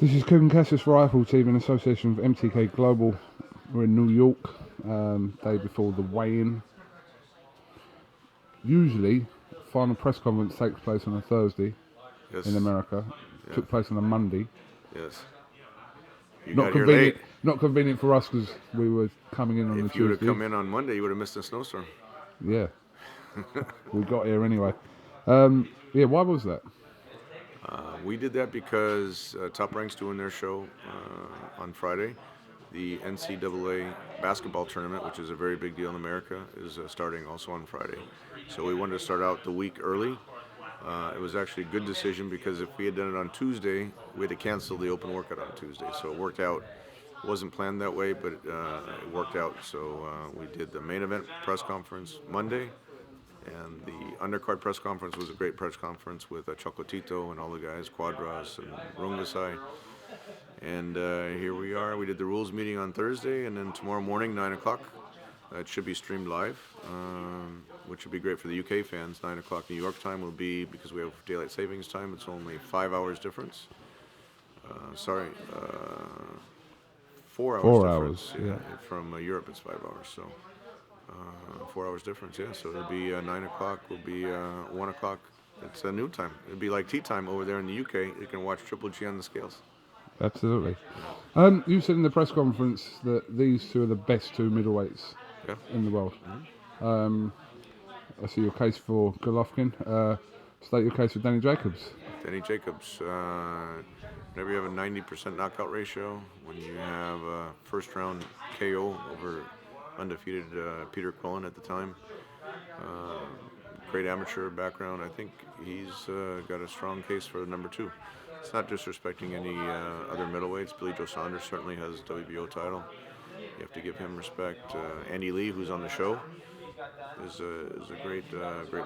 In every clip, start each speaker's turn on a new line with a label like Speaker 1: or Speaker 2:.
Speaker 1: This is KUGAN CASSIUS Rifle Team in association with MTK Global. We're in New York, day before the weigh-in. Usually, final press conference takes place on a Thursday in America.
Speaker 2: Yeah.
Speaker 1: Took place on a Monday.
Speaker 2: Yes. You
Speaker 1: Not
Speaker 2: got here
Speaker 1: convenient.
Speaker 2: late.
Speaker 1: Not convenient for us because we were coming in on the
Speaker 2: If you would have
Speaker 1: Tuesday.
Speaker 2: come in on Monday, you would have missed a snowstorm.
Speaker 1: Yeah, we got here anyway. Why was that?
Speaker 2: We did that because Top Rank's doing their show on Friday. The NCAA basketball tournament, which is a very big deal in America, is starting also on Friday. So we wanted to start out the week early. It was actually a good decision because if we had done it on Tuesday, we had to cancel the open workout on Tuesday. So it worked out. It wasn't planned that way, but it worked out. So we did the main event press conference Monday, and the undercard press conference was a great press conference with Chocolatito and all the guys, Quadras and Rungasai. And here we are. We did the rules meeting on Thursday, and then tomorrow morning, 9 o'clock, it should be streamed live, which would be great for the UK fans. 9 o'clock New York time will be, because we have daylight savings time, it's only 5 hours difference. 4 hours
Speaker 1: 4
Speaker 2: difference.
Speaker 1: hours, yeah.
Speaker 2: From Europe, it's 5 hours. So 4 hours difference, yeah. So it'll be 9 o'clock, will be 1 o'clock. It's a new time. It'll be like tea time over there in the UK. You can watch Triple G on the scales.
Speaker 1: Absolutely. You said in the press conference that these two are the best two middleweights in the world.
Speaker 2: Mm-hmm.
Speaker 1: I see your case for Golovkin. State your case for Danny Jacobs.
Speaker 2: Danny Jacobs, whenever you have a 90% knockout ratio, when you have a first round KO over undefeated Peter Quillen at the time, great amateur background, I think he's got a strong case for number two. It's not disrespecting any other middleweights. Billy Joe Saunders certainly has a WBO title. You have to give him respect. Andy Lee, who's on the show, is a great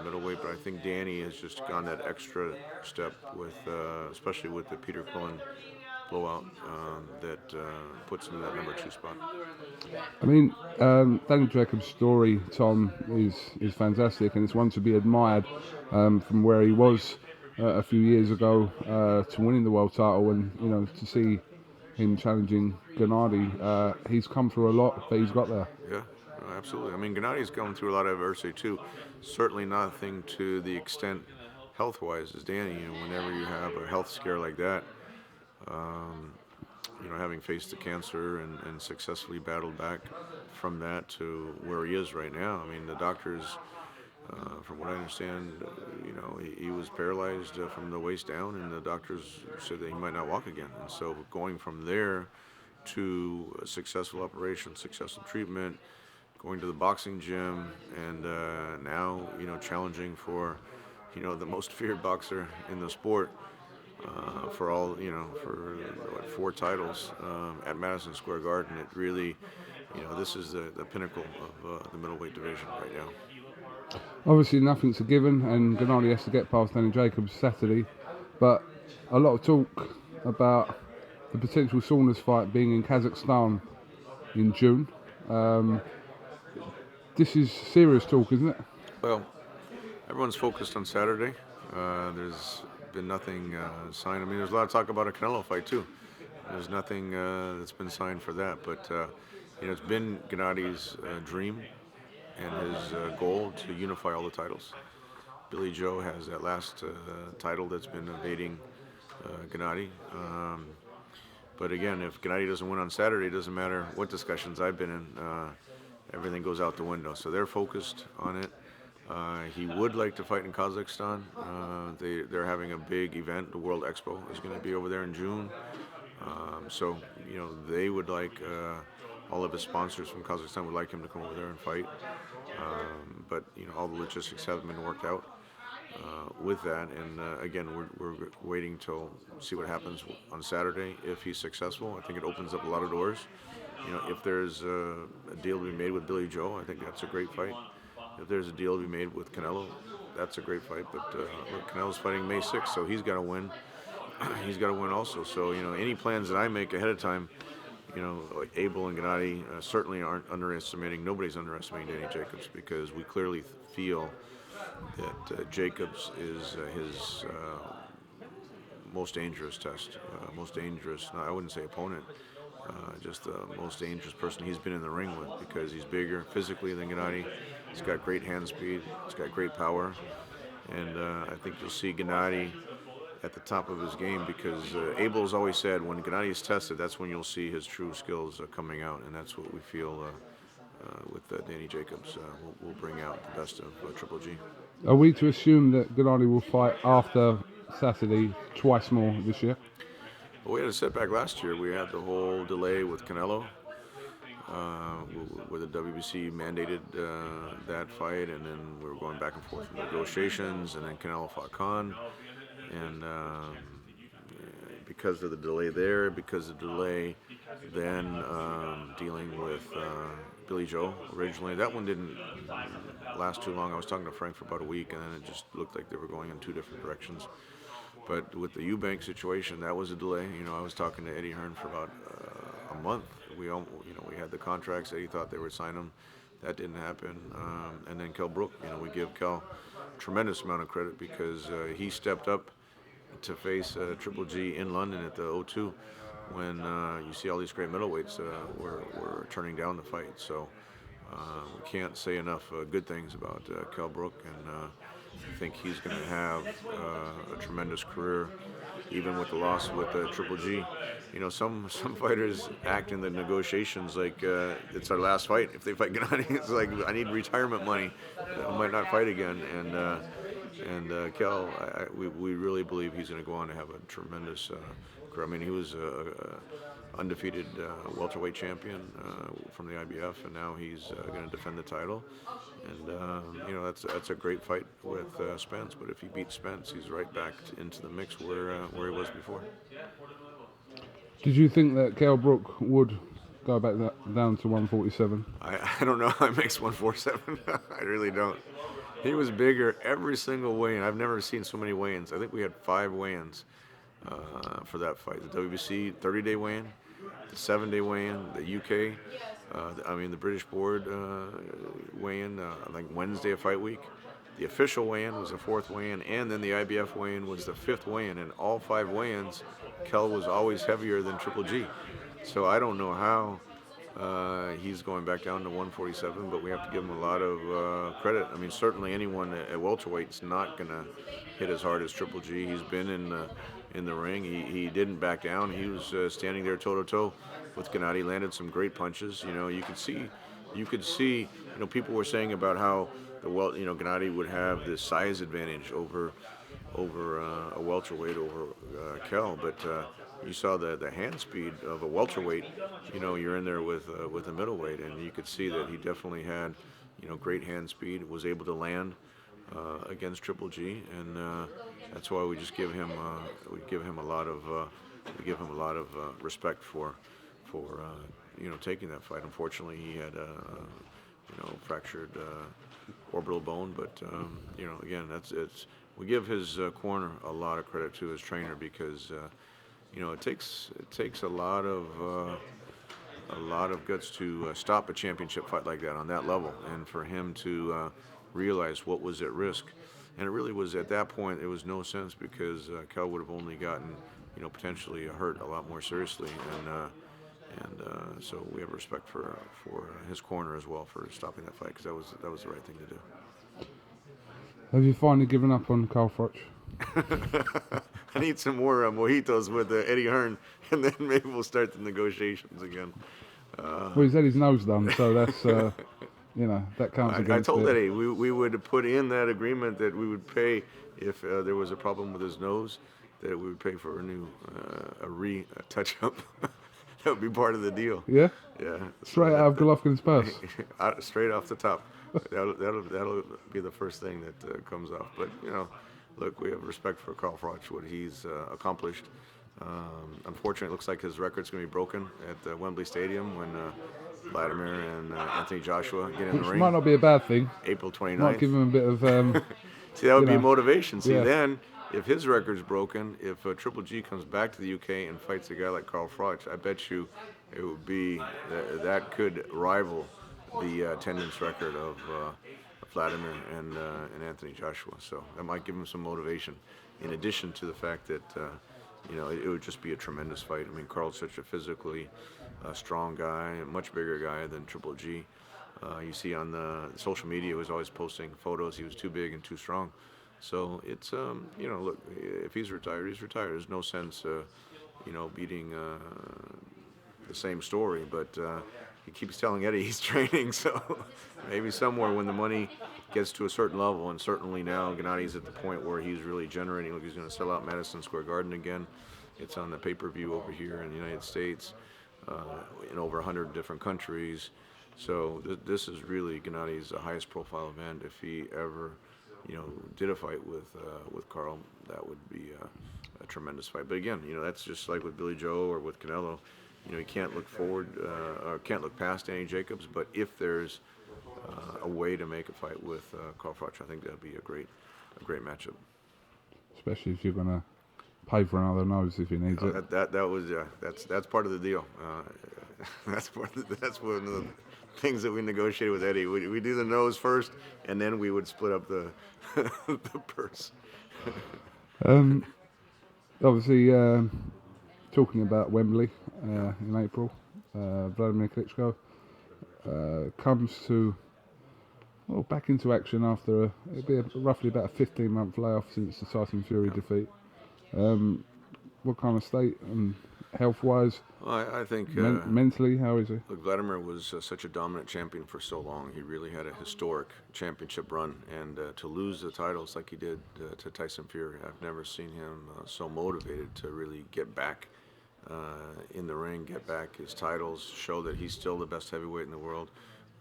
Speaker 2: middleweight, but I think Danny has just gone that extra step with, especially with the Peter Quillen blowout, that puts him in that number two spot.
Speaker 1: I mean, Danny Jacobs' story, Tom, is fantastic, and it's one to be admired from where he was a few years ago to winning the world title, and to see him challenging Gennady. He's come through a lot, but he's got there.
Speaker 2: Yeah, absolutely. I mean, Gennady's going through a lot of adversity too. Certainly nothing to the extent health-wise as Danny. Whenever you have a health scare like that, having faced the cancer and successfully battled back from that to where he is right now. I mean, the doctors, from what I understand, he was paralyzed from the waist down, and the doctors said that he might not walk again. And so going from there to a successful operation, successful treatment, going to the boxing gym, and now challenging for the most feared boxer in the sport, for all for 4 titles at Madison Square Garden. It really, this is the pinnacle of the middleweight division right now.
Speaker 1: Obviously, nothing's a given, and Gennady has to get past Danny Jacobs Saturday, but a lot of talk about the potential Saunders fight being in Kazakhstan in June. This is serious talk, isn't it?
Speaker 2: Well, everyone's focused on Saturday. There's been nothing signed. I mean, there's a lot of talk about a Canelo fight too. There's nothing that's been signed for that, but it's been Gennady's dream and his goal to unify all the titles. Billy Joe has that last title that's been evading Gennady. But again, if Gennady doesn't win on Saturday, it doesn't matter what discussions I've been in. Everything goes out the window. So they're focused on it. He would like to fight in Kazakhstan. They're having a big event. The World Expo is going to be over there in June. So they would like, all of his sponsors from Kazakhstan would like him to come over there and fight. But all the logistics haven't been worked out with that. And again, we're waiting till see what happens on Saturday. If he's successful, I think it opens up a lot of doors. If there's a deal to be made with Billy Joe, I think that's a great fight. If there's a deal to be made with Canelo, that's a great fight. But look, Canelo's fighting May 6th, so he's got to win. He's got to win also. So any plans that I make ahead of time, like Abel and Gennady certainly aren't underestimating. Nobody's underestimating Danny Jacobs, because we clearly feel that Jacobs is his most dangerous test, most dangerous. No, I wouldn't say opponent, just the most dangerous person he's been in the ring with because he's bigger physically than Gennady. He's got great hand speed. He's got great power, and I think you'll see Gennady at the top of his game because Abel's always said when Gennady is tested, that's when you'll see his true skills coming out, and that's what we feel with Danny Jacobs. We'll bring out the best of Triple G.
Speaker 1: Are we to assume that Gennady will fight after Saturday twice more this year?
Speaker 2: Well, we had a setback last year. We had the whole delay with Canelo, where the WBC mandated that fight, and then we were going back and forth in negotiations, and then Canelo fought Khan, and because of the delay there, because of the delay then dealing with Billy Joe originally, that one didn't last too long. I was talking to Frank for about a week, and then it just looked like they were going in two different directions. But with the Eubank situation, that was a delay. I was talking to Eddie Hearn for about a month. We had the contracts. Eddie thought they would sign them. That didn't happen. And then Kell Brook, we give Kell a tremendous amount of credit because he stepped up to face Triple G in London at the O2 when you see all these great middleweights were turning down the fight. So we can't say enough good things about Kell Brook, and I think he's going to have a tremendous career, even with the loss with Triple G. Some fighters act in the negotiations like it's our last fight. If they fight Gennady, it's like I need retirement money. I might not fight again. And Kell, we really believe he's going to go on to have a tremendous career. I mean, he was undefeated welterweight champion from the IBF, and now he's going to defend the title. And that's a great fight with Spence. But if he beats Spence, he's right back into the mix where he was before.
Speaker 1: Did you think that Kell Brook would go back down to 147?
Speaker 2: I don't know how he makes 147. I really don't. He was bigger every single weigh-in. I've never seen so many weigh-ins. I think we had 5 weigh-ins for that fight. The WBC 30-day weigh-in, the 7-day weigh-in, the UK, the British board weigh-in, like Wednesday of fight week. The official weigh-in was the 4th weigh-in, and then the IBF weigh-in was the 5th weigh-in. And all 5 weigh-ins, Kell was always heavier than Triple G. So I don't know how he's going back down to 147, but we have to give him a lot of credit. I mean, certainly anyone at welterweight is not going to hit as hard as Triple G. He's been in the ring. He didn't back down. He was standing there toe-to-toe with Gennady, landed some great punches. You could see, people were saying about how Gennady would have this size advantage over a welterweight over Kell, but you saw the hand speed of a welterweight. You're in there with a middleweight, and you could see that he definitely had great hand speed, was able to land against Triple G, and that's why we just give him a lot of respect for taking that fight. Unfortunately, he had fractured orbital bone, but again, we give his corner a lot of credit to his trainer because it takes a lot of guts to stop a championship fight like that on that level, and for him to realize what was at risk. And it really was at that point. It was no sense because Kell would have only gotten potentially hurt a lot more seriously, and so we have respect for his corner as well for stopping that fight because that was the right thing to do.
Speaker 1: Have you finally given up on Carl Froch?
Speaker 2: I need some more mojitos with Eddie Hearn, and then maybe we'll start the negotiations again.
Speaker 1: Well, he's had his nose done, so that's that counts against.
Speaker 2: I told Eddie we would put in that agreement that we would pay if there was a problem with his nose, that we would pay for a new touch-up. That would be part of the deal.
Speaker 1: Yeah.
Speaker 2: Yeah.
Speaker 1: Straight out of Golovkin's purse.
Speaker 2: Straight off the top. That'll be the first thing that comes off. But look, we have respect for Carl Froch, what he's accomplished. Unfortunately, it looks like his record's going to be broken at Wembley Stadium when Vladimir and Anthony Joshua get in the ring.
Speaker 1: Which might not be a bad thing.
Speaker 2: April 29th.
Speaker 1: Might give him a bit of.
Speaker 2: See, that would be motivation. See, then if his record's broken, if Triple G comes back to the UK and fights a guy like Carl Froch, I bet you it would be that could rival the attendance record of Vladimir and Anthony Joshua. So that might give him some motivation, in addition to the fact that it would just be a tremendous fight. I mean, Carl's such a physically strong guy, a much bigger guy than Triple G. You see on the social media, he was always posting photos. He was too big and too strong. So it's look, if he's retired, he's retired. There's no sense, beating the same story. But he keeps telling Eddie he's training. So maybe somewhere when the money gets to a certain level, and certainly now Gennady's at the point where he's really generating. Look, he's going to sell out Madison Square Garden again. It's on the pay-per-view over here in the United States, in over 100 different countries. So this is really Gennady's highest profile event. If he ever, did a fight with Carl, that would be a tremendous fight. But again, that's just like with Billy Joe or with Canelo. You can't look forward or can't look past Danny Jacobs. But if there's a way to make a fight with Carl Froch, I think that'd be a great matchup.
Speaker 1: Especially if you're gonna pay for another nose if he needs it.
Speaker 2: That was that's part of the deal. That's one of the things that we negotiated with Eddie. We do the nose first, and then we would split up the the purse.
Speaker 1: Obviously, talking about Wembley in April, Vladimir Klitschko comes to back into action after it'll be roughly about a 15-month layoff since the Tyson Fury defeat. What kind of state and health-wise?
Speaker 2: Well, I think
Speaker 1: mentally, how is he?
Speaker 2: Look, Vladimir was such a dominant champion for so long. He really had a historic championship run, and to lose the titles like he did to Tyson Fury, I've never seen him so motivated to really get back in the ring, get back his titles, show that he's still the best heavyweight in the world.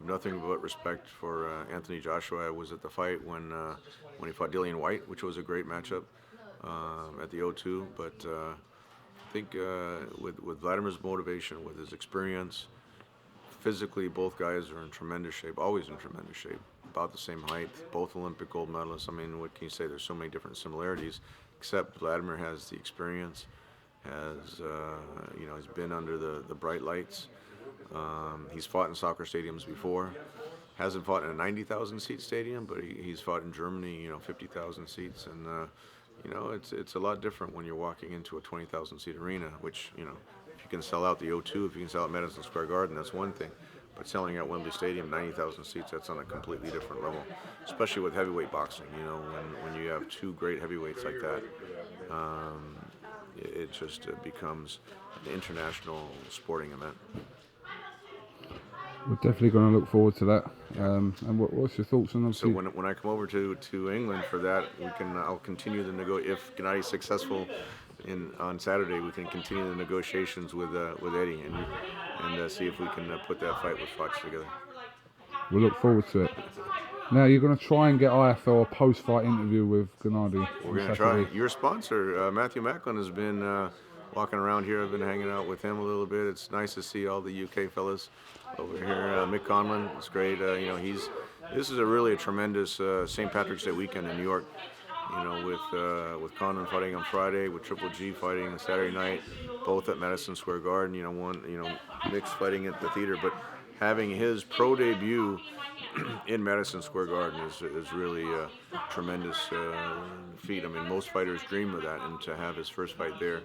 Speaker 2: Nothing but respect for Anthony Joshua. I was at the fight when he fought Dillian White, which was a great matchup at the O2, but I think with Vladimir's motivation, with his experience, physically both guys are in tremendous shape, always in tremendous shape, about the same height, both Olympic gold medalists. I mean, what can you say? There's so many different similarities, except Vladimir has the experience, has he's been under the bright lights. He's fought in soccer stadiums before. Hasn't fought in a 90,000 seat stadium, but he's fought in Germany, 50,000 seats, and it's a lot different when you're walking into a 20,000 seat arena, which, if you can sell out the O2, if you can sell out Madison Square Garden, that's one thing. But selling out Wembley Stadium, 90,000 seats, that's on a completely different level, especially with heavyweight boxing. When you have two great heavyweights like that, it just becomes an international sporting event.
Speaker 1: We're definitely going to look forward to that. And what's your thoughts on that?
Speaker 2: So when I come over to England for that, I'll continue if Gennady's successful on Saturday, we can continue the negotiations with Eddie and see if we can put that fight with Froch together.
Speaker 1: We'll look forward to it. Now you're going to try and get IFL a post-fight interview with Gennady.
Speaker 2: We're going to try. Your sponsor, Matthew Macklin, has been walking around here. I've been hanging out with him a little bit. It's nice to see all the UK fellas over here. Mick Conlon, it's great. This is really a tremendous St. Patrick's Day weekend in New York. With Conlon fighting on Friday, with Triple G fighting on Saturday night, both at Madison Square Garden. Mick's fighting at the theater, but having his pro debut in Madison Square Garden is really a tremendous feat. I mean, most fighters dream of that, and to have his first fight there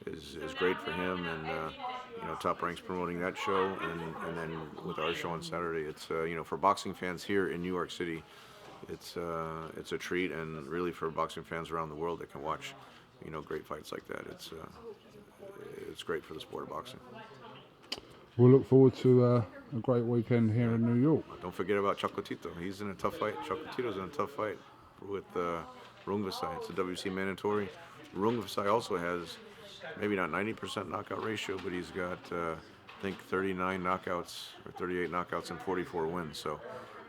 Speaker 2: is great for him. And Top Rank's promoting that show, and then with our show on Saturday, it's for boxing fans here in New York City, it's a treat, and really for boxing fans around the world that can watch great fights like that. It's great for the sport of boxing.
Speaker 1: We'll look forward to a great weekend here in New York.
Speaker 2: Don't forget about Chocolatito. He's in a tough fight. Chocolatito's in a tough fight with Rungvisai. It's a WC mandatory. Rungvisai also has maybe not 90% knockout ratio, but he's got I think 39 knockouts or 38 knockouts and 44 wins. So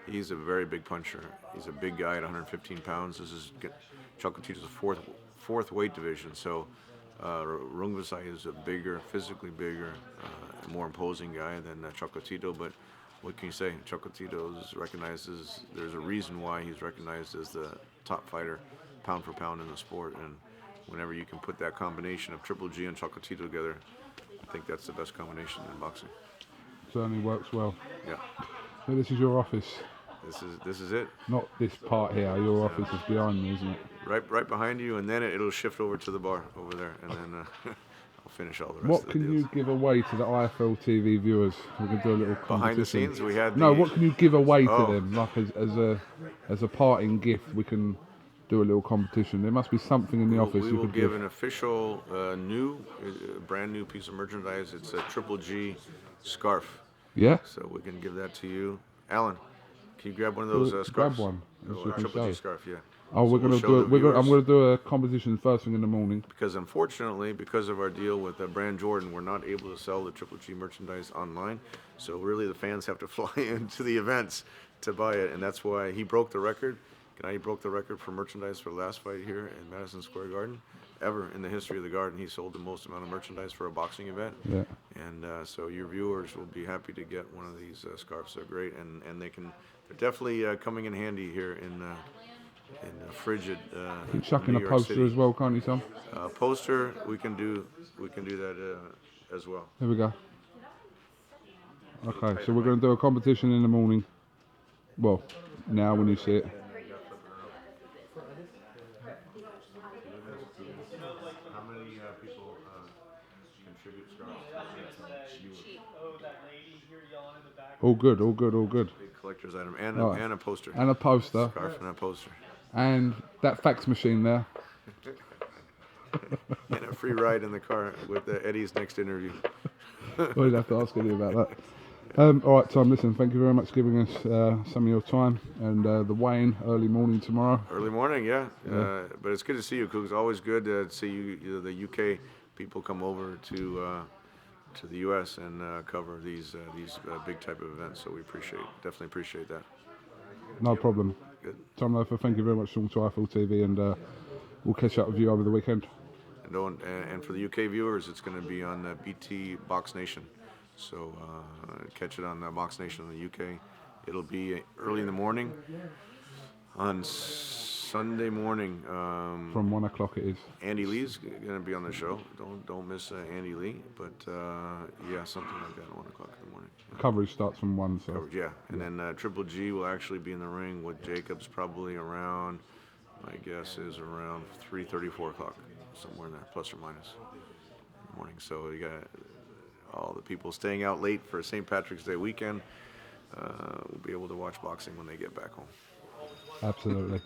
Speaker 2: he's a very big puncher. He's a big guy at 115 pounds. This is Chocolatito's fourth weight division. So Rungvisai is a physically bigger, more imposing guy than Chocolatito. But what can you say? Chocolatito is recognized as, there's a reason why he's recognized as the top fighter, pound for pound in the sport. And whenever you can put that combination of Triple G and Chocolatito together, I think that's the best combination in boxing.
Speaker 1: Certainly works well.
Speaker 2: Yeah.
Speaker 1: So this is your office.
Speaker 2: This is it.
Speaker 1: Not this part here. Your office is behind me, isn't it?
Speaker 2: Right behind you, and then it'll shift over to the bar over there, and then I'll finish all the rest
Speaker 1: What
Speaker 2: of the
Speaker 1: can
Speaker 2: deals.
Speaker 1: you give away to the IFL TV viewers? We can do a little competition.
Speaker 2: Behind the scenes, we had
Speaker 1: No,
Speaker 2: the-
Speaker 1: what can you give away to
Speaker 2: Oh.
Speaker 1: them? Like as a parting gift, we can do a little competition. There must be something in the office
Speaker 2: We
Speaker 1: you
Speaker 2: will
Speaker 1: could
Speaker 2: give
Speaker 1: give.
Speaker 2: an official brand new piece of merchandise. It's a Triple G scarf.
Speaker 1: Yeah?
Speaker 2: So we can give that to you. Alan, can you grab one of those
Speaker 1: Grab
Speaker 2: scarves?
Speaker 1: one, so we can
Speaker 2: Triple G
Speaker 1: show.
Speaker 2: scarf, yeah.
Speaker 1: Oh,
Speaker 2: So
Speaker 1: we're
Speaker 2: we'll
Speaker 1: gonna
Speaker 2: show
Speaker 1: do
Speaker 2: the
Speaker 1: it. I'm
Speaker 2: viewers,
Speaker 1: gonna do a competition first thing in the morning.
Speaker 2: because unfortunately, because of our deal with Brand Jordan, we're not able to sell the Triple G merchandise online. So really, the fans have to fly into the events to buy it, and that's why he broke the record. Gennady broke the record for merchandise for the last fight here in Madison Square Garden. Ever in the history of the Garden, he sold the most amount of merchandise for a boxing event.
Speaker 1: Yeah.
Speaker 2: And so your viewers will be happy to get one of these scarves. They're great, and they're definitely coming in handy here in frigid
Speaker 1: Keep chucking
Speaker 2: New
Speaker 1: a
Speaker 2: York
Speaker 1: poster
Speaker 2: City.
Speaker 1: as well, can't you, Tom?
Speaker 2: Poster, we can do that as well.
Speaker 1: Here we go. Okay, so we're gonna do a competition in the morning. Well, now when you see it.
Speaker 2: How many people contribute scarves?
Speaker 1: All good, all good, all good.
Speaker 2: Big collector's item and
Speaker 1: Oh.
Speaker 2: and a poster.
Speaker 1: And a poster.
Speaker 2: Scarf and a poster.
Speaker 1: And that fax machine there.
Speaker 2: And a free ride in the car with Eddie's next interview.
Speaker 1: We'll have to ask Eddie about that. All right, Tom, listen, thank you very much for giving us some of your time and the weigh-in early morning tomorrow.
Speaker 2: Early morning, yeah. But it's good to see you, Coog. It's always good to see you, the UK people come over to the US and cover these big type of events. So we definitely appreciate that.
Speaker 1: No problem.
Speaker 2: Good.
Speaker 1: Tom Loeffler, thank you very much for IFL TV, and we'll catch up with you over the weekend.
Speaker 2: And for the UK viewers, it's going to be on BT BoxNation. So catch it on BoxNation in the UK. It'll be early in the morning on Sunday morning.
Speaker 1: From 1 o'clock it is.
Speaker 2: Andy Lee's going to be on the show. Don't miss Andy Lee. But yeah, something like that, 1 o'clock in the morning.
Speaker 1: Coverage starts from 1, so.
Speaker 2: Coverage, yeah. And then Triple G will actually be in the ring with Jacobs probably around, my guess is around 3:30, 4 o'clock, somewhere in there, plus or minus in the morning. So you got all the people staying out late for St. Patrick's Day weekend will be able to watch boxing when they get back home.
Speaker 1: Absolutely.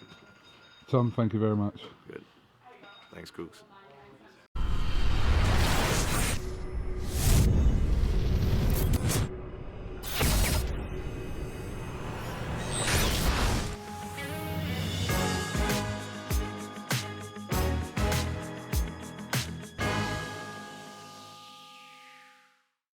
Speaker 1: Tom, thank you very much.
Speaker 2: Good. Thanks, Cooks.